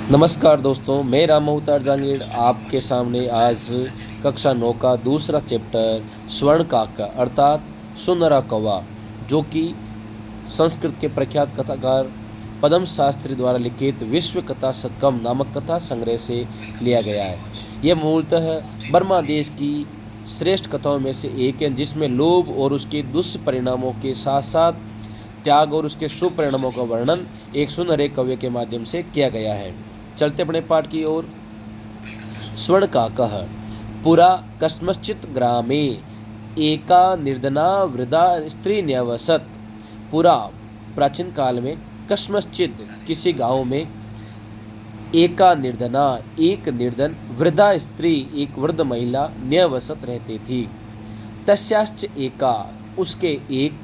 नमस्कार दोस्तों, मैं राम अवतार जांगीड़ आपके सामने आज कक्षा 9 का दूसरा चैप्टर स्वर्ण काका अर्थात सुनहरा कौवा, जो कि संस्कृत के प्रख्यात कथाकार पद्म शास्त्री द्वारा लिखित विश्व कथा शतकम नामक कथा संग्रह से लिया गया है। यह मूलतः बर्मा देश की श्रेष्ठ कथाओं में से एक है, जिसमें लोभ और उसके दुष्परिणामों के साथ साथ त्याग और उसके शुभ परिणामों का वर्णन एक सुनहरे कव्य के माध्यम से किया गया है। चलते अपने पाठ की ओर। स्वर्ण काकः पुरा कस्मश्चित् ग्रामे एका निर्धना वृद्धा स्त्री न्यवसत। पुरा प्राचीन काल में कस्मश्चित् किसी गांव में एका निर्धना एक निर्धन वृद्धा स्त्री एक वृद्ध महिला न्यवसत रहती थी। तस्याश्च एका उसके एक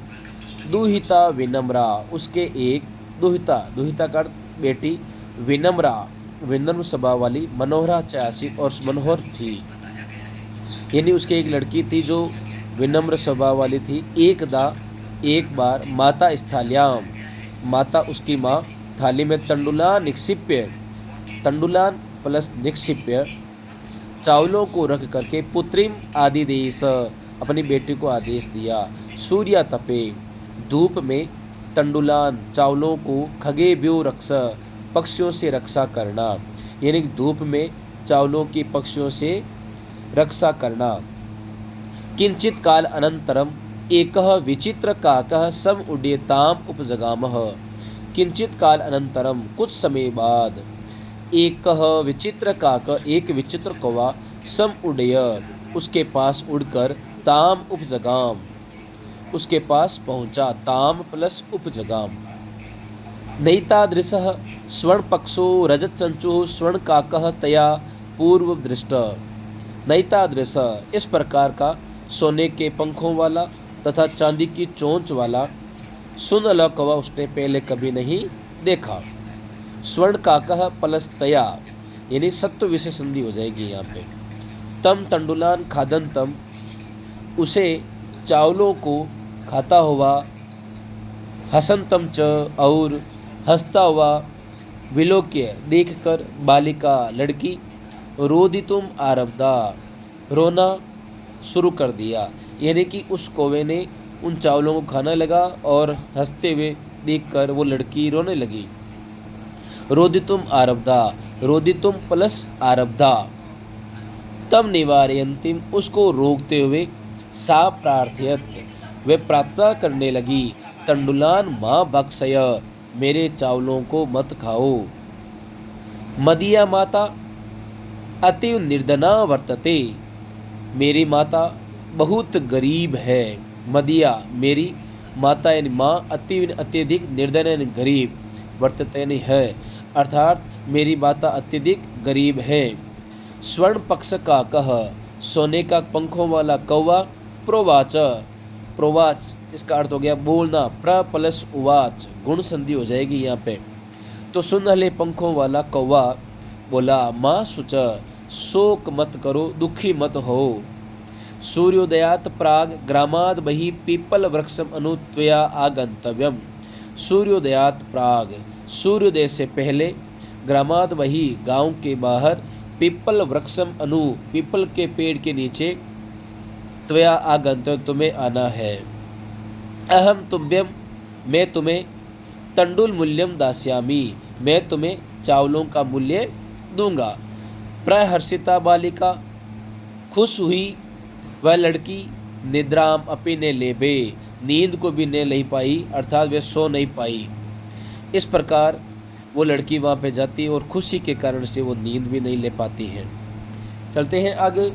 दुहिता विनम्रा उसके एक दुहिता दुहिता का बेटी विनम्रा विनम्र स्वभाव वाली मनोहरा चासी और मनोहर थी, यानी उसकी एक लड़की थी जो विनम्र स्वभाव वाली थी। एक बार माता स्थाल्याम माता उसकी माँ थाली में तंडुलान प्लस निक्षिप्य चावलों को रख करके पुत्रिम आदिदेश अपनी बेटी को आदेश दिया। सूर्य तपे धूप में तंडुलान चावलों को खगेभ्यो रक्ष पक्षियों से रक्षा करना, यानी धूप में चावलों की पक्षियों से रक्षा करना। किंचित काल अनंतरम एकः विचित्र काकः सम उड्यताम उपजगामः। किंचित काल अनंतरम कुछ समय बाद एकः विचित्र काक एक विचित्र कौवा सम उड्य उसके पास उड़कर ताम उपजगाम उसके पास पहुंचा। ताम प्लस उपजगाम। नैतादृशः स्वर्णपक्षो रजतचंचुः स्वर्णकाकः तया पूर्व दृष्ट। नैतादृश इस प्रकार का सोने के पंखों वाला तथा चांदी की चोंच वाला सुनहला कौवा उसने पहले कभी नहीं देखा। स्वर्णकाकः प्लस तया यानी सत्व विशेष संधि हो जाएगी यहाँ पे। तम तंडुलान खादंतम उसे चावलों को खाता हुआ, हसंतम च और हंसता हुआ, विलोक्य देखकर बालिका लड़की रोदितुम आरब्धा रोना शुरू कर दिया, यानी कि उस कौवे ने उन चावलों को खाना लगा और हंसते हुए देखकर वो लड़की रोने लगी। रोदितुम आरब्धा रोदितुम प्लस आरब्धा। तम निवारयंतिम उसको रोकते हुए सा प्रार्थयत वे प्रार्थना करने लगी। तंडुलान माँ भक्षय मेरे चावलों को मत खाओ। मदीया माता अति निर्धना वर्तते मेरी माता बहुत गरीब है। मदीया मेरी माता यानी माँ अत्यधिक निर्धन यानी गरीब वर्तते यानी है, अर्थात मेरी माता अत्यधिक गरीब है। स्वर्ण पक्ष का कह सोने का पंखों वाला कौवा प्रोवाच प्रोवाच इसका अर्थ हो गया बोलना। प्र प्लस उवाच गुण संधि हो जाएगी यहाँ पे। तो सुनहले पंखों वाला कौवा बोला, माँ शुच शोक मत करो, दुखी मत हो। सूर्योदयात प्राग ग्रामाद बहि पीपल वृक्षम अनुत्वया आगंतव्यम। सूर्योदयात प्राग सूर्योदय से पहले ग्रामाद बहि गांव के बाहर पीपल वृक्षम अनु पीपल के पेड़ के नीचे त्वया आगंतव्य तुम्हें आना है। अहम तुभ्यम मैं तुम्हें तंडुल मूल्यम दास्यामी मैं तुम्हें चावलों का मूल्य दूंगा। प्रहर्षिता बालिका खुश हुई वह लड़की निद्राम अपी ने लेबे नींद को भी ने नहीं पाई, अर्थात वे सो नहीं पाई। इस प्रकार वो लड़की वहाँ पे जाती है और खुशी के कारण से वो नींद भी नहीं ले पाती है। चलते हैं आगे।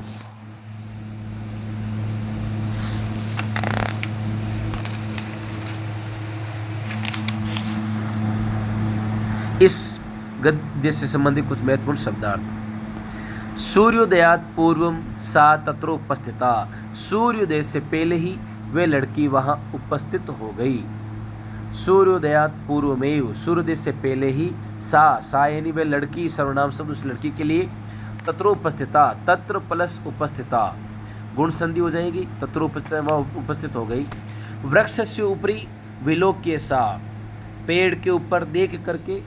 इस गद्य से संबंधित कुछ महत्वपूर्ण शब्दार्थ। सूर्योदयात पूर्वम सा तत्र उपस्थिता सूर्योदय से पहले ही वे लड़की वहां उपस्थित हो गई। सूर्योदयात पूर्वमेव सूर्योदय से पहले ही सा यानी वे लड़की सर्वनाम शब्द उस लड़की के लिए। तत्र उपस्थिता तत्र प्लस उपस्थिता गुण संधि हो जाएगी। तत्र उपस्थिता वहाँ उपस्थित हो गई। वृक्ष से ऊपरी विलोक्य सा पेड़ के ऊपर देख करके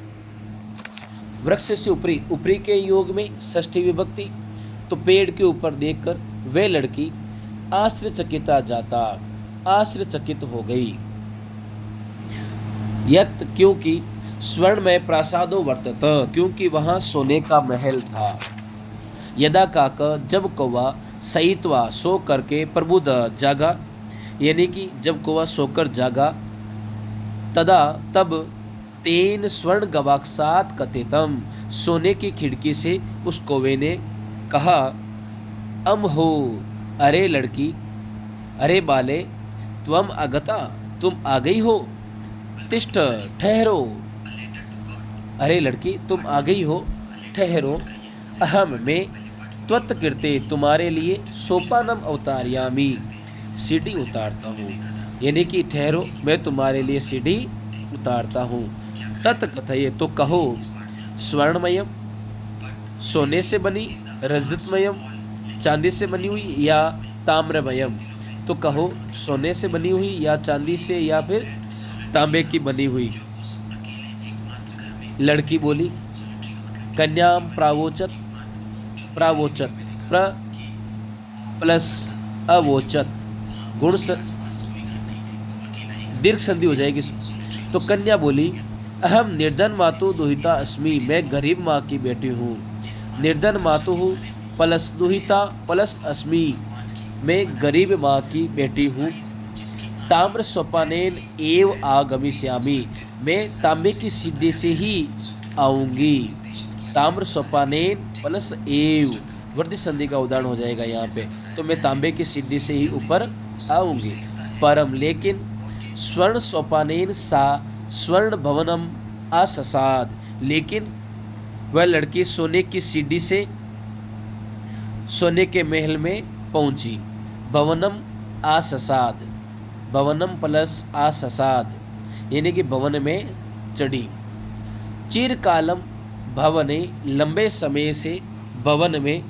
वृक्ष से ऊपरी, ऊपरी के योग में षष्ठी विभक्ति। तो पेड़ के ऊपर देखकर वह लड़की आश्चर्यचकिता जाता, आश्चर्यचकित हो गई। यत क्योंकि स्वर्णमय प्रासादो वर्तत, क्योंकि वहाँ सोने का महल था। यदा काक, जब कौवा सहित्वा सो करके प्रबुद्ध जागा, यानी कि जब कौवा सोकर जागा, तदा तब तेन स्वर्ण गवाक्षात कथितम, सोने की खिड़की से उस कौवे ने कहा, अम हो, अरे लड़की, अरे बाले, त्वम आगता, तुम आ गई हो, तिष्ठ, ठहरो, अरे लड़की तुम आ गई हो, ठहरो, अहम मैं त्वत्कृते तुम्हारे लिए सोपानम अवतारयामी, सीढ़ी उतारता हूँ, यानी कि ठहरो मैं तुम्हारे लिए सीढ़ी उतारता हूँ। तत्कथये, तो कहो, स्वर्णमयम, सोने से बनी, रजतमयम, चांदी से बनी हुई, या ताम्रमयम, तो कहो सोने से बनी हुई या चांदी से या फिर तांबे की बनी हुई। लड़की बोली, कन्याम प्रावोचत, प्रावोचत, प्र प्लस अवोचत, गुण दीर्घ संधि हो जाएगी। तो कन्या बोली, अहम निर्धन मातु दुहिता अस्मि, मैं गरीब माँ की बेटी हूँ। निर्धन मातु प्लस दुहिता प्लस अस्मि, मैं गरीब माँ की बेटी हूँ। ताम्र सोपानेन एव आगमिष्यामि, मैं तांबे की सीढ़ी से ही आऊँगी। ताम्र सोपानेन प्लस एव वृद्धि संधि का उदाहरण हो जाएगा यहाँ पे। तो मैं तांबे की सीढ़ी से ही ऊपर आऊँगी। परम, लेकिन स्वर्ण सोपानेन सा स्वर्ण भवनम अससाद, लेकिन वह लड़की सोने की सीढ़ी से सोने के महल में पहुंची। भवनम आससाद, भवनम प्लस आससाद, यानी कि भवन में चढ़ी। चिरकालम भवने, लंबे समय से भवन में,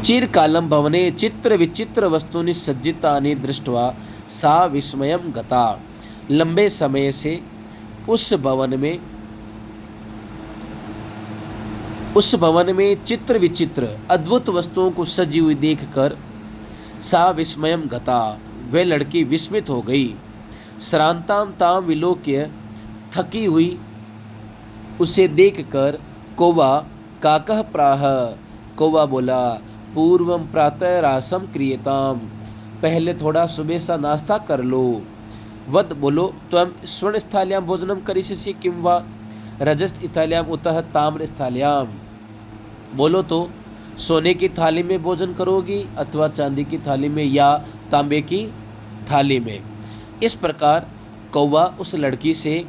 चिरकालम भवने चित्र विचित्र वस्तूनि सज्जितानि दृष्ट्वा सा विस्मयं गता, लंबे समय से उस भवन में चित्र विचित्र अद्भुत वस्तुओं को सजी हुई देखकर सा विस्मयं गता, वह लड़की विस्मित हो गई। श्रांताम ताम विलोक्य, थकी हुई उसे देखकर कौवा काकः प्राह, कौवा बोला, पूर्वम प्रातः रासम क्रियताम, पहले थोड़ा सुबह सा नाश्ता कर लो। वद, बोलो, त्वं स्वर्ण स्थाल्याम भोजनम करिष्यसि किं वा रजत स्थाल्याम उतः ताम्र स्थाल्याम, बोलो तो सोने की थाली में भोजन करोगी अथवा चांदी की थाली में या तांबे की थाली में। इस प्रकार कौवा उस लड़की से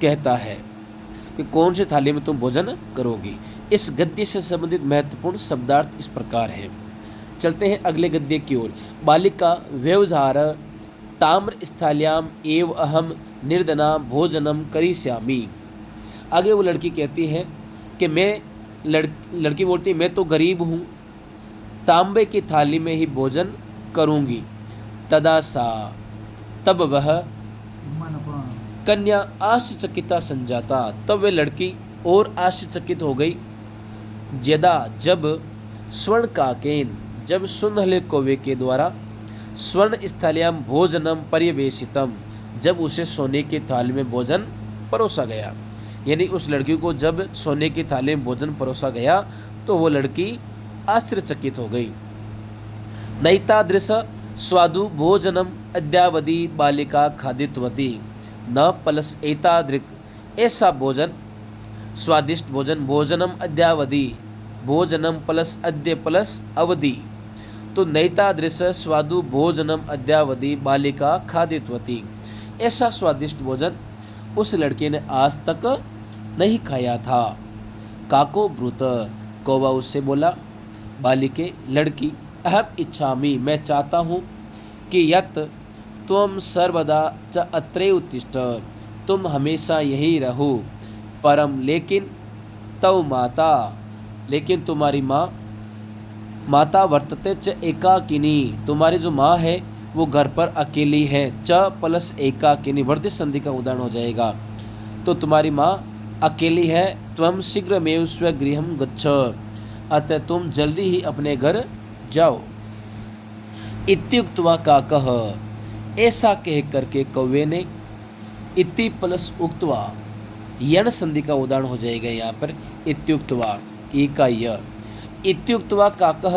कहता है कि कौन सी थाली में तुम भोजन करोगी। इस गद्य से संबंधित महत्वपूर्ण शब्दार्थ इस प्रकार है। चलते हैं अगले गद्य की ओर। बालिका व्यवहार ताम्र स्थाल्याम एव अहम निर्धना भोजनम करिष्यामि। आगे वो लड़की कहती है कि मैं लड़की बोलती, मैं तो गरीब हूँ, तांबे की थाली में ही भोजन करूँगी। तदा सा, तब वह कन्या आश्चर्यचकिता संजाता, तब वह लड़की और आश्चर्यचकित हो गई। यदा, जब स्वर्ण काकेन, जब सुनहले कौवे के द्वारा स्वर्ण स्थाल्याम भोजनम पर्यवेशितम, जब उसे सोने की थाली में भोजन परोसा गया, यानी उस लड़की को जब सोने की थाली में भोजन परोसा गया तो वो लड़की आश्चर्यचकित हो गई। नैतादृश स्वादु भोजनम अद्यावधि बालिका खादितवती, न प्लस एतादृक, ऐसा भोजन, स्वादिष्ट भोजन, भोजनम अद्यावधि, भोजनम प्लस अद्य प्लस अवधि, तो नैतादृश स्वादु भोजनम अद्यावधि बालिका खादितवती, ऐसा स्वादिष्ट भोजन उस लड़के ने आज तक नहीं खाया था। काको ब्रूत, कौवा उससे बोला, बालिके, लड़की, अहम इच्छामि, मैं चाहता हूँ कि यत त्वं सर्वदा च अत्रे उत्तिष्ठ, तुम हमेशा यही रहो। परम, लेकिन तव माता, लेकिन तुम्हारी माँ, माता वर्तते च एकाकिनी, तुम्हारी जो माँ है वो घर पर अकेली है। च प्लस एका के निवर्तित संधि का उदाहरण हो जाएगा। तो तुम्हारी माँ अकेली है। त्वम शीघ्रमेव स्वगृहं गच्छ, अतः तुम जल्दी ही अपने घर जाओ। इत्युक्त्वा काकः, ऐसा कह करके कौवे ने। इति प्लस उक्त्वा यण संधि का उदाहरण हो जाएगा यहाँ पर। इत्युक्त्वा एका य। इत्युक्त्वा काकः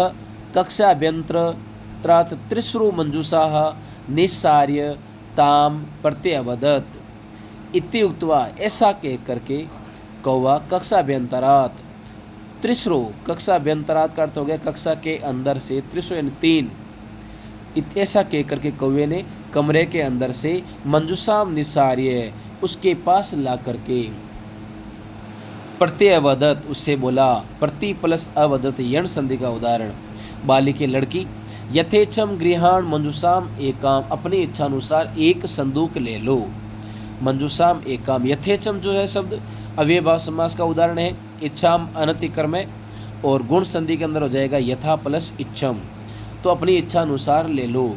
कक्षाभ्यन्तरात् तिस्रो मंजूषाः निस्सार्य ताम प्रत्यवदत्। इत्युक्त्वा ऐसा कह करके कौवा कक्षाभ्यन्तरात्, त्रिस्रो कक्षाभ्यन्तरात् का अर्थ हो गया कक्षा के अंदर से, त्रिस्रो यानी 3, ऐसा कह करके कौवे ने कमरे के अंदर से मंजूषाम निसार्य उसके पास ला करके प्रत्यवदत उससे बोला। प्रति प्लस अवदत यण संधि का उदाहरण। बालिके लड़की यथेच्छम गृहाण मंजूषाम एकाम, अपनी इच्छानुसार एक संदूक ले लो। मंजूषाम एकाम, यथेच्छम जो है शब्द अव्ययभाव समास का उदाहरण है। इच्छाम अनतिक्रम है और गुण संधि के अंदर हो जाएगा यथा प्लस इच्छम, तो अपनी इच्छा अनुसार ले लो।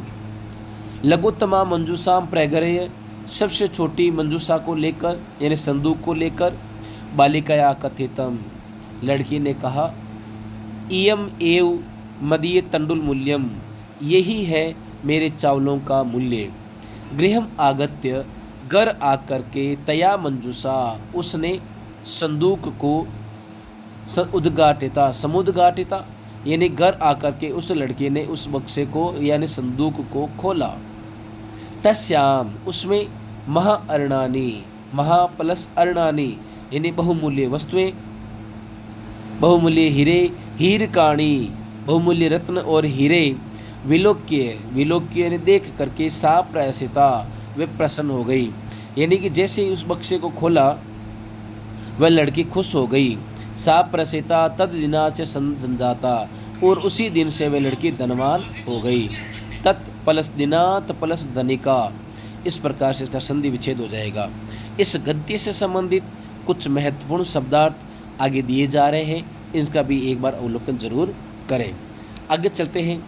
लघुत्तमा मंजूषाम प्रगृह्य, सबसे छोटी मंजूषा को लेकर यानी संदूक को लेकर। बालिकाया कथितम, लड़की ने कहा, इयम एव मदीय तंडुल मूल्यम, यही है मेरे चावलों का मूल्य। गृहम आगत्य, घर आकर के, तया मंजूषा, उसने संदूक को उद्घाटिता, समुद्घाटिता यानी घर आकर के उस लड़की ने उस बक्से को यानी संदूक को खोला। तस्याम, उसमें महा अर्णानी, महा प्लस अर्णानी यानी बहुमूल्य वस्तुएं, बहुमूल्य हीरे, हीरकाणी बहुमूल्य रत्न और हीरे, विलोक्य, विलोक्य यानी देख करके, सा प्रयसिता वे प्रसन्न हो गई। यानी कि जैसे ही उस बक्से को खोला वह लड़की खुश हो गई। सा प्रसिता तद दिना से संजाता, और उसी दिन से वह लड़की धनवान हो गई। तत् प्लस दिनात प्लस धनिका, इस प्रकार से इसका संधि विच्छेद हो जाएगा। इस गद्य से संबंधित कुछ महत्वपूर्ण शब्दार्थ आगे दिए जा रहे हैं, इसका भी एक बार अवलोकन जरूर करें। आगे चलते हैं।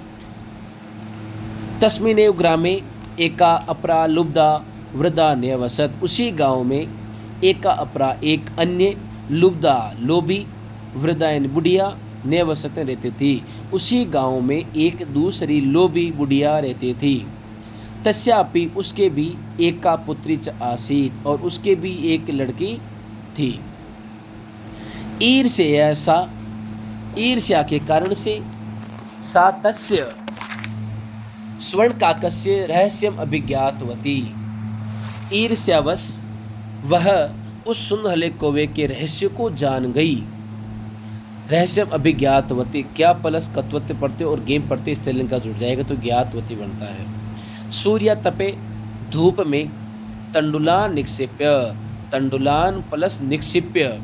तस्मिनेव ग्रामे एका अपरा लुब्धा वृद्धा न्यवसत, उसी गांव में एका अपरा एक अन्य, लुब्धा लोभी, वृद्धा यानी बुढ़िया, न्यवसत रहती थी। उसी गांव में एक दूसरी लोभी बुढ़िया रहती थी। तस्यापि उसके भी एका पुत्री च आसीत, और उसके भी एक लड़की थी। ईर्ष्या सा, ईर्ष्या के कारण से, सा तस्य स्वर्णकाकस्य रहस्यम अभिज्ञातवती, ईर्ष्यावश वह उस सुनहले कौवे के रहस्य को जान गई। रहस्यम अभिज्ञातवती, क्या प्लस कत्वत्य पढ़ते और गेम पढ़ते स्त्रीलिंग का जुड़ जाएगा तो ज्ञातवती बनता है। सूर्य तपे धूप में, तंडुलान निक्षिप्य, तंडुलान प्लस निक्षिप्य,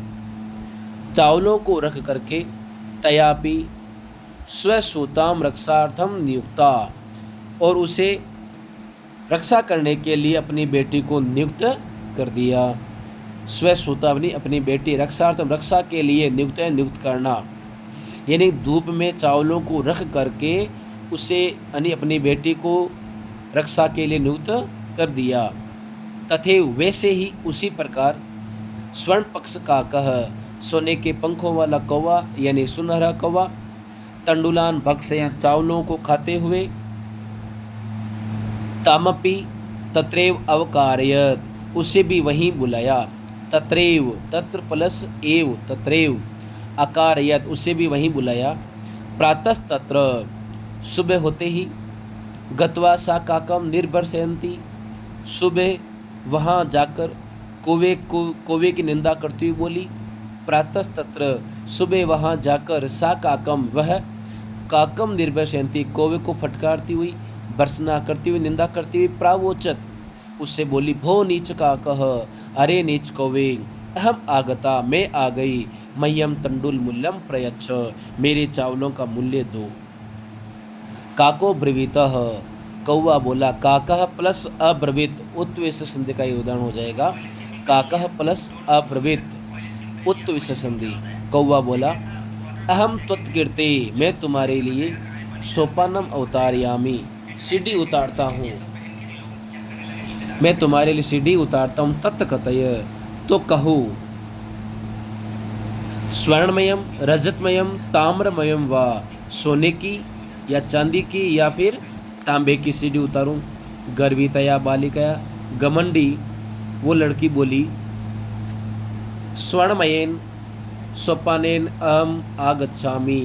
चावलों को रख करके, तयापि स्वसूताम रक्षार्थम नियुक्ता, और उसे रक्षा करने के लिए अपनी बेटी को नियुक्त कर दिया। स्वसूतावनी अपनी बेटी, रक्षार्थम रक्षा के लिए, नियुक्त है नियुक्त करना, यानी धूप में चावलों को रख करके उसे यानी अपनी बेटी को रक्षा के लिए नियुक्त कर दिया। तथैव वैसे ही उसी प्रकार स्वर्ण पक्ष का कह, सोने के पंखों वाला कौवा यानी सुनहरा कौवा, तंडुलान भक्ष या चावलों को खाते हुए, तामपि तत्रैव अवकारयत, उसे भी वहीं बुलाया। तत्रैव, तत्र प्लस एव, तत्रैव अकारयत, उसे भी वहीं बुलाया। प्रातस्तत्र, सुबह होते ही, गत्वा सा काकम निर्भर्षयन्ती, सुबह वहाँ जाकर कौवे की निंदा करती हुई बोली। प्रातस्तत्र, सुबह वहाँ जाकर, सा काकम वह, काकम निर्भर्षयन्ती कौवे को फटकारती हुई, भर्सना करती हुई, निंदा करती हुई, प्रावोचत उससे बोली। भो नीच का कह, अरे नीच कौवे, अहम आगता मैं आ गई, मह्यम तंडुल मूल्यम प्रयच्छ, मेरे चावलों का मूल्य दो। काको ब्रवीतः, कौवा बोला। काकः प्लस अब्रवीत, उत्विसर्ग संधि का ये उदाहरण हो जाएगा। काकः प्लस अब्रवीत उत्विसर्ग संधि। कौवा बोला, अहम त्वत्कीर्ते, मैं तुम्हारे लिए सोपानम अवतारयामी, सीढ़ी उतारता हूँ, मैं तुम्हारे लिए सीढ़ी उतारता हूँ। तत्कथय, तो कहो, स्वर्णमयम रजतमयम ताम्रमयम व, सोने की या चांदी की या फिर तांबे की सीढ़ी उतारूं। गर्वितया बालिकाया, घमंडी वो लड़की बोली, स्वर्णमयेन सोपानेन अहम आगच्छामि,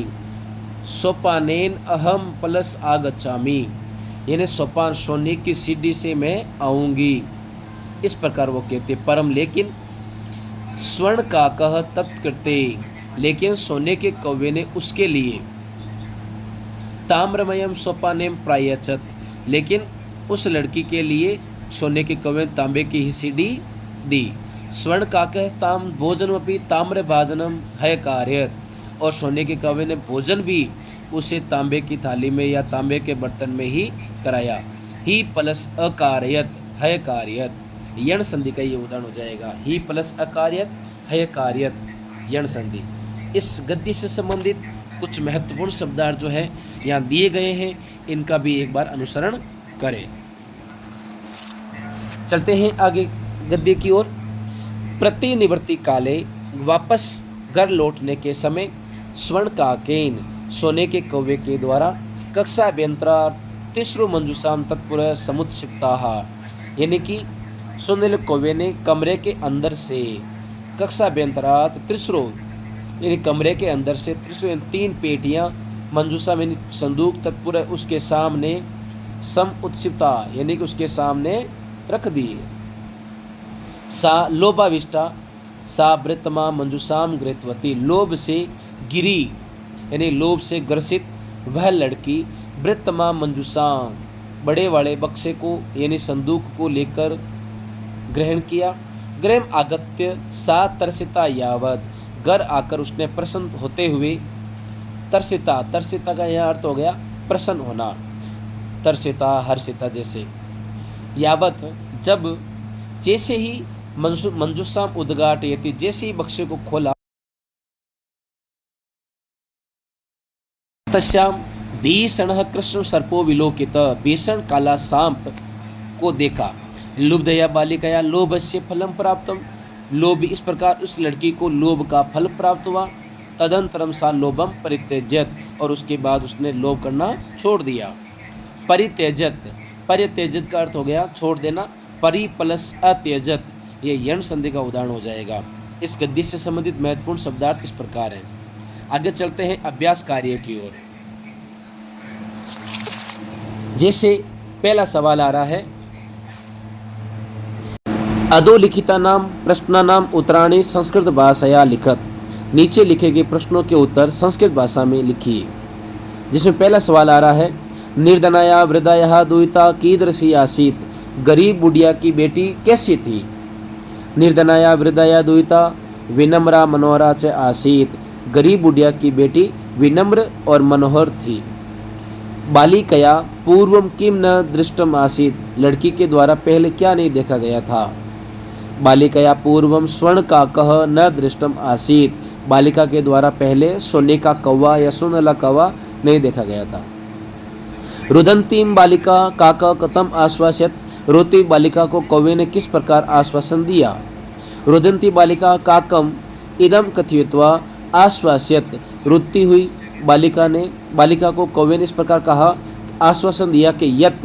सोपानेन अहम प्लस आगच्छामि, यानी सोपान सोने की सीढ़ी से मैं आऊँगी। इस प्रकार वो कहते परम, लेकिन स्वर्ण का कह तत्कृते, लेकिन सोने के कौवे ने उसके लिए, ताम्रमयम सोपानेम प्रायच्छत, लेकिन उस लड़की के लिए सोने के कौवे तांबे की ही सीढ़ी दी। स्वर्ण काकह ताम भोजनमपि ताम्र भाजनम है कार्यत, और सोने के कौवे ने भोजन भी उसे तांबे की थाली में या तांबे के बर्तन में ही कराया। ही प्लस अकार्यत है कार्यत, यण संधि का ये उदाहरण हो जाएगा। ही प्लस अकार्यत है कार्यत, यण संधि। इस गद्य से संबंधित कुछ महत्वपूर्ण शब्दार्थ जो है यहाँ दिए गए हैं, इनका भी एक बार अनुसरण करें। चलते हैं आगे गद्य की ओर। प्रतिनिवृत्ति काले, वापस घर लौटने के समय, स्वर्ण काकेन, सोने के कौवे के द्वारा, कक्षाभ्यंतरा तीसरो मंजूषाम तत्पुर समुत्क्षिप्ताः, यानी कि सोने के कौवे ने कमरे के अंदर से, कक्षाभ्यंतरात तीसरो यानी कमरे के अंदर से, तीसरो तीन पेटियां, मंजूषा में संदूक, तत्पुर उसके सामने, सम उत्क्षिप्ता यानी कि उसके सामने रख दिए। सा लोभाविष्टा सा वृत्तमा मंजूषाम गृहत्वती, लोभ से गिरी यानी लोभ से ग्रसित वह लड़की, वृत्तमा मंजूषाम बड़े वाले बक्से को यानी संदूक को लेकर ग्रहण किया। गृह आगत्य सा तरसिता यावत, घर आकर उसने प्रसन्न होते हुए, तरसिता, तरसिता का यह अर्थ हो गया प्रसन्न होना, तरसिता हर्षिता जैसे, यावत जब, जैसे ही मंजूषाम उद्घाटयति, जैसे ही बक्से को खोला, तस्याम भीषण कृष्ण सर्पो विलोकित, भीषण काला सांप को देखा। लुब्धया बालिकाया लोभस्य फलम प्राप्तम, लोभ, इस प्रकार उस लड़की को लोभ का फल प्राप्त हुआ। तदंतरम सा लोभम परित्यजत, और उसके बाद उसने लोभ करना छोड़ दिया। परित्यजत, परित्यजत का अर्थ हो गया छोड़ देना। परि प्लस अत्यजत, ये यण संधि का उदाहरण हो जाएगा। इस गद्य से संबंधित महत्वपूर्ण शब्दार्थ इस प्रकार हैं। आगे चलते हैं अभ्यास कार्य की ओर। जैसे पहला सवाल आ रहा है, अधोलिखिता नाम प्रश्नानाम उत्तराणि संस्कृत भाषाया लिखत, नीचे लिखे गए प्रश्नों के उत्तर संस्कृत भाषा में लिखिए। जिसमें पहला सवाल आ रहा है, निर्धनाया वृद्धाया दुहिता कीदृशी आसीत, गरीब बुढ़िया की बेटी कैसी थी। निर्धनाया वृद्धाया दुहिता विनम्रा मनोहरा च आसीत, गरीब बुढ़िया की बेटी विनम्र और मनोहर थी। बालिकया पूर्वम किम न दृष्टम आसीत, लड़की के द्वारा पहले क्या नहीं देखा गया था। बालिकया पूर्वम स्वर्ण का कह न दृष्टम आसीत, बालिका के द्वारा पहले सोने का कौवा या सोनला कौवा नहीं देखा गया था। रुदंतीम बालिका काका कथम आश्वासित, रोती बालिका को कौवे ने किस प्रकार आश्वासन दिया। रुदंती बालिका काकम इदम कथयित्वा आश्वासित, रोती हुई बालिका को कौवे ने इस प्रकार कहा, आश्वासन दिया कि यत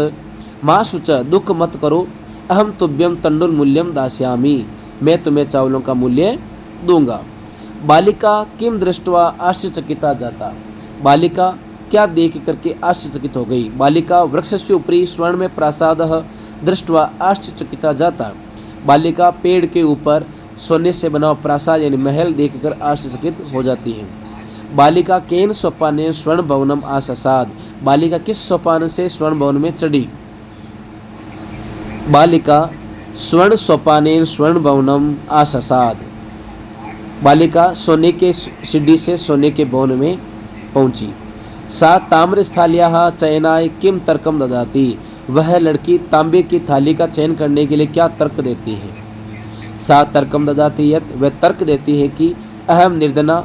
माँ शुच, दुख मत करो, अहम तुभ्यम तंडुल मूल्यम दास्यामी, मैं तुम्हें चावलों का मूल्य दूंगा। बालिका किम दृष्टवा आश्चर्यचकिता जाता, बालिका क्या देख करके आश्चर्यचकित हो गई। बालिका वृक्षस्य उपरि स्वर्ण में प्रासादः दृष्टवा आश्चर्यचकिता जाता, बालिका पेड़ के ऊपर सोने से बना प्रासाद यानी महल देखकर आश्चर्यचकित हो जाती है। बालिका केन सोपाने स्वर्ण भवनम आससाद, बालिका किस सोपान से स्वर्ण भवन में चढ़ी। बालिका स्वर्ण सोपाने स्वर्ण भवनम आससाद, बालिका सोने के सीढ़ी से सोने के भवन में पहुंची। सा ताम्र स्थालिया चयनाय किम तर्कम ददाती, वह लड़की तांबे की थाली का चयन करने के लिए क्या तर्क देती है। सा तर्कम ददाती यत, वह तर्क देती है कि अहम निर्धना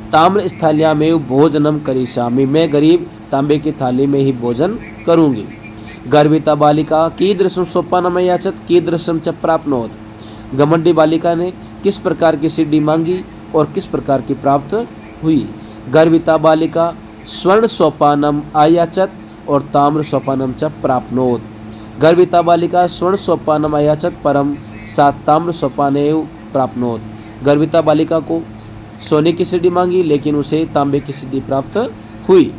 ताम्र स्थालिया में भोजनम करिष्यामि, मैं गरीब तांबे की थाली में ही भोजन करूंगी। गर्विता बालिका कीदृशं सोपानम याचत कीदृशं च प्राप्नोत। घमंडी बालिका ने किस प्रकार की सीढ़ी मांगी और किस प्रकार की प्राप्त हुई। गर्विता बालिका स्वर्ण सोपानम आयाचत और ताम्र सोपानम च प्राप्नोत। गर्विता बालिका स्वर्ण सोपानम आयाचत परम सा ताम्र सोपानेव प्राप्नोत। गर्विता बालिका को सोने की सीढ़ी मांगी लेकिन उसे तांबे की सीढ़ी प्राप्त हुई।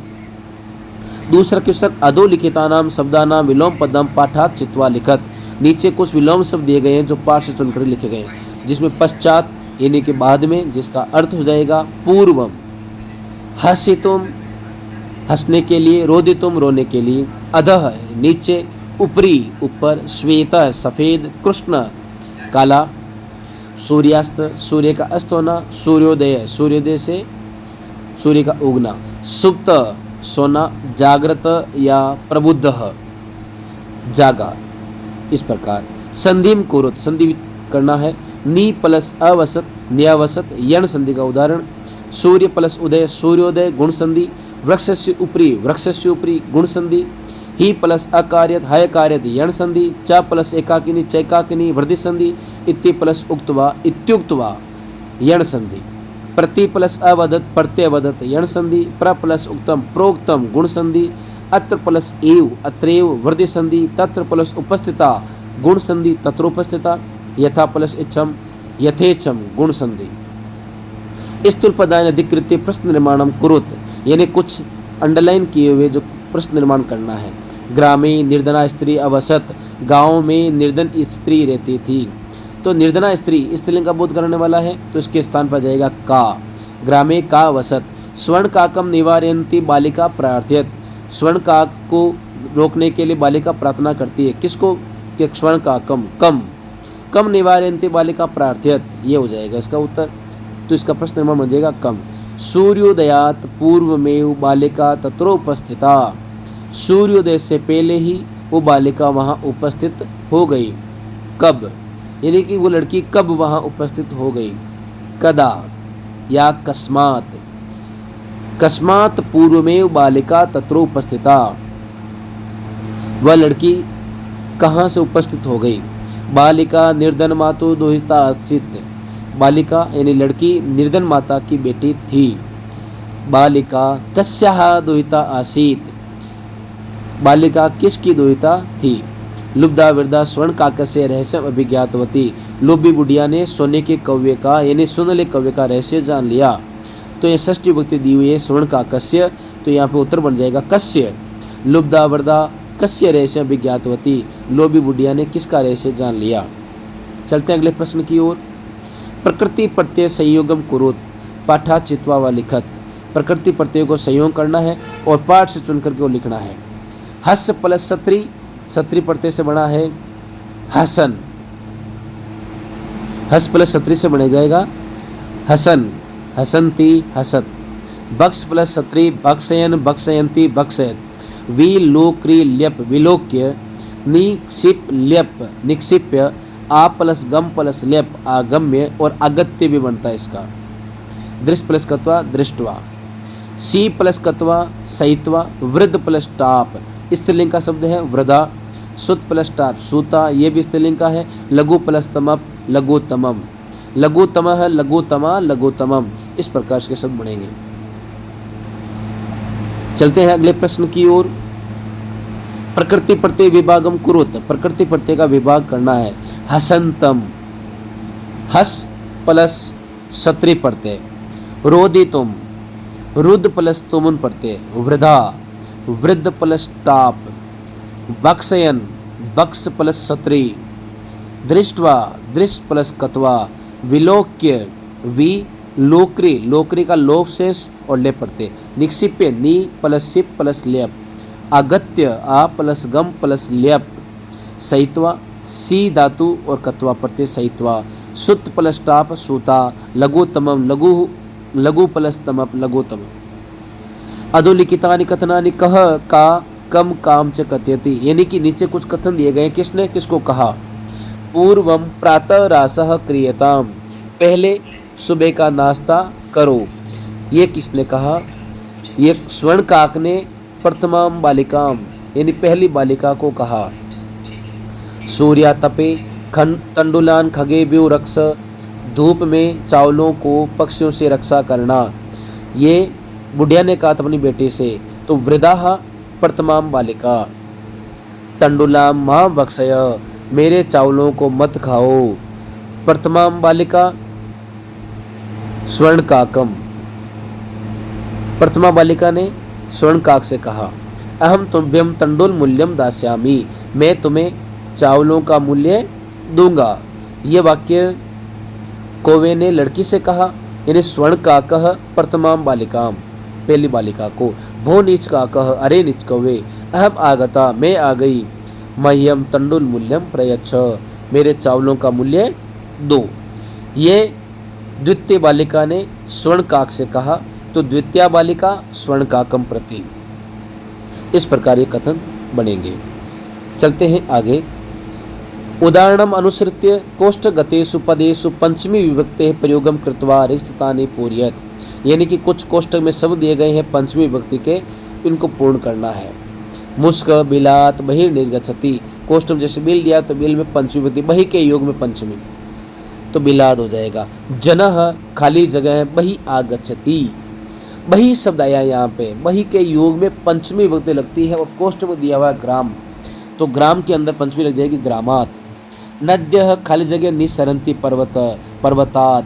दूसरा क्वेश्चन अधोलिखितानाम शब्दानाम विलोम पदम पाठात चित्वा लिखत। नीचे कुछ विलोम शब्द दिए गए हैं जो पाठ से चुनकर लिखे गए हैं, जिसमें पश्चात यानी के बाद में, जिसका अर्थ हो जाएगा पूर्वम। हसितुम हंसने के लिए, रोदितुम रोने के लिए, अधः नीचे, ऊपरी ऊपर, श्वेत सफेद, कृष्ण काला, सूर्यास्त सूर्य का अस्त होना, सूर्योदय सूर्योदय से सूर्य का उगना, सुप्त सोना, जागृत या प्रबुद्ध जागा। इस प्रकार संधिम कुरुत संधि करना है। नी प्लस अवसत न्यावसत यण संधि का उदाहरण। सूर्य प्लस उदय सूर्योदय गुण संधि। वृक्षस्य ऊपरी गुण संधि। ही प्लस अकार्यत हय कार्यत यण संधि। च प्लस एकाकिनी चैकाकिनी वृद्धि संधि। इति प्लस उक्तवा इत्युक्तवा यण संधि। प्रति प्लस अवदत प्रत्यवदत यण संधि। प्र प्लस उक्तम प्रोक्तम गुण संधि। अत्र प्लस एव अत्रैव वृद्धि संधि। तत्र प्लस उपस्थिता गुण संधि तत्रोपस्थिता। यथा प्लस इच्छम यथेच्छम गुण संधि। स्थूलपदान अधिकृत्य प्रश्न निर्माणम कुरुत, यानी कुछ अंडरलाइन किए हुए जो प्रश्न निर्माण करना है। ग्रामे निर्धना स्त्री अवसत, गाँव में निर्धन स्त्री रहती थी। तो निर्धना स्त्री स्त्रीलिंग का बोध करने वाला है तो इसके स्थान पर जाएगा का। ग्रामे का अवसत। स्वर्ण काकम निवारयन्ती बालिका प्रार्थयत। स्वर्ण काक को रोकने के लिए बालिका प्रार्थना करती है। किसको? कि स्वर्ण काकम कम निवारयन्ती बालिका प्रार्थयत, ये हो जाएगा इसका उत्तर। तो इसका प्रश्न निर्माण बन जाएगा कम। सूर्योदयात पूर्वमेव बालिका तत्रोपस्थिता। सूर्योदय से पहले ही वो बालिका वहाँ उपस्थित हो गई। कब, यानी कि वो लड़की कब वहाँ उपस्थित हो गई। कदा या कस्मात। कस्मात पूर्वमेव बालिका तत्रोपस्थिता, वह लड़की कहाँ से उपस्थित हो गई। बालिका निर्धन मातु दोहिता आसीत। बालिका यानी लड़की निर्धन माता की बेटी थी। बालिका कस्याः दोहिता आसीत। बालिका किसकी दोहिता थी। लुब्धा वृद्धा स्वर्ण काकस्य रहस्य अभिज्ञातवती। लोभी बुढ़िया ने सोने के कव्य का यानी सुनले कव्य का रहस्य जान लिया। तो ये षष्ठी विभक्ति दी हुई है स्वर्ण काकस्य, तो यहाँ पे उत्तर बन जाएगा कस्य। लुब्धा वृद्धा कस्य रहस्य अभिज्ञातवती। लोभी बुढ़िया ने किसका रहस्य जान लिया। चलते हैं अगले प्रश्न की ओर। प्रकृति प्रत्यय संयोगम कुरुत पाठा चित्वा व लिखत। प्रकृति प्रत्यय को संयोग करना है और पाठ से चुन करके वो लिखना है। हस प्लस सत्री, सत्री प्रत्यय से बना है हसन। हस प्लस सत्री से बने जाएगा हसन, हसंती हसत। बक्स प्लस सत्री बक्सयन बक्सयंती बक्सयत। विलोक्री ल्यप विलोक्य। निक्षिप ल्यप निक्षिप्य। आ प्लस गम प्लस ल्यप आगम्य और अगत्य भी बनता है इसका। दृश्य प्लस कत्वा दृष्टवा। सी प्लस कत्वा सहित्वा। वृद्ध प्लस टाप स्त्रीलिंग का शब्द है वृद्धा। सुत प्लस टाप सूता, ये भी स्त्रीलिंग का है। लघु प्लस तमप लघुतमम। लघुतमः लघुतमा लघुतमम, इस प्रकार के शब्द बनेंगे। चलते हैं अगले प्रश्न की ओर। प्रकृति प्रत्यय विभागम कुरुत। प्रकृति प्रत्यय का विभाग करना है। हसंतम, हस प्लस सत्री प्रत्यय। रोदितुम, रुद्ध प्लस तुमुन प्रत्यय। वृद्धा, वृद्ध प्लस टाप। बक्सयन, बक्स प्लस सत्री। दृष्टवा, दृष्ट प्लस कत्वा। विलोक्य, वि लोकरी, लोकरी का लोप शेष और लेप प्रत्यय। निक्षिप्य, नी प्लस सिप प्लस लेप। अगत्य, आ प्लस गम प्लस लेप। सहित्वा, सी धातु और कत्वा प्रत्यय सहित्वा। सुत प्लस टाप सूता। लघुतमम, लघु प्लस तमप लघुतम। अधोलिखितानि कथनानि कह का कम काम च कथयति, यानी कि नीचे कुछ कथन दिए गए, किसने किसको कहा। पूर्वम प्रातः रासः क्रियताम, पहले सुबह का नाश्ता करो, ये किसने कहा। ये स्वर्ण काक ने प्रथमाम बालिकाम, यानी पहली बालिका को कहा। सूर्या तपे तंडुलान खगेभ्यो रक्ष, धूप में चावलों को पक्षियों से रक्षा करना। ये बुढ़िया ने कहा था अपनी बेटी से। तो वृद्धा प्रथमाम बालिका, तंडुलाम मां भक्षय, मेरे चावलों को मत खाओ। प्रथमाम बालिका स्वर्णकाकम, प्रथमा बालिका ने स्वर्णकाक से कहा, अहम तुभ्यम तंडुल मूल्यम दास्यामी, मैं तुम्हें चावलों का मूल्य दूंगा। ये वाक्य कौवे ने लड़की से कहा, यानी स्वर्णकाकः प्रथमाम बालिकाम, पहली बालिका को। भो नीच काकः, अरे नीच कौवे, अहम आगता, मैं आ गई। मह्यम तंडुल मूल्यम प्रयच्छ, मेरे चावलों का मूल्य दो। ये द्वितीय बालिका ने स्वर्णकाक से कहा, तो द्वितीय बालिका स्वर्णकाकम प्रति। इस प्रकार ये कथन बनेंगे। चलते हैं आगे। उदाहरणम अनुसृत्य कोष्ठगतेषु पदेषु पंचमी विभक्ते प्रयोगम कृत्वा रिक्ततानि पूरयेत्, यानी कि कुछ कोष्ठक में शब्द दिए गए हैं पंचमी विभक्ति के, इनको पूर्ण करना है। मुस्क बिलात बहिर्निर्गच्छति, कोष्ठक में जैसे बिल दिया तो बिल में पंचमी विभक्ति, बहि के योग में पंचमी, तो बिलाद हो जाएगा। जनः खाली जगह है, बहि आगच्छति, बहि शब्द आया यहाँ पे, बहि के योग में पंचमी विभक्ति लगती है और कोष्ठक में दिया हुआ है ग्राम, तो ग्राम के अंदर पंचमी लग जाएगी ग्रामात। नद्यः खाली जगह निसरन्ति पर्वत पर्वतात,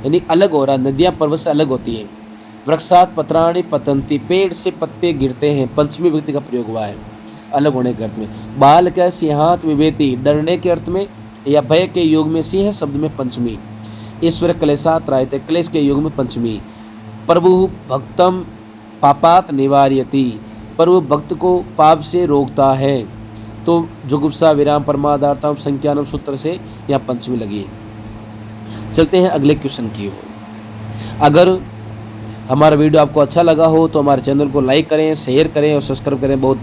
यानी अलग हो रहा है, नदियाँ पर्वत से अलग होती हैं। वृक्षात पत्राणि पतन्ति, पेड़ से पत्ते गिरते हैं, पंचमी विभक्ति का प्रयोग हुआ है अलग होने के अर्थ में। बालकः सिंहात विभेति, डरने के अर्थ में या भय के योग में सिंह शब्द में पंचमी। ईश्वर क्लेशात त्रायते, क्लेश के योग में पंचमी। प्रभु भक्तम पापात निवार्यति, प्रभु भक्त को पाप से रोकता है, तो जुगुप्सा विराम परमादार्थम संख्यानम सूत्र से यहाँ पंचमी लगी। चलते हैं अगले क्वेश्चन की ओर। अगर हमारा वीडियो आपको अच्छा लगा हो तो हमारे चैनल को लाइक करें, शेयर करें और सब्सक्राइब करें। बहुत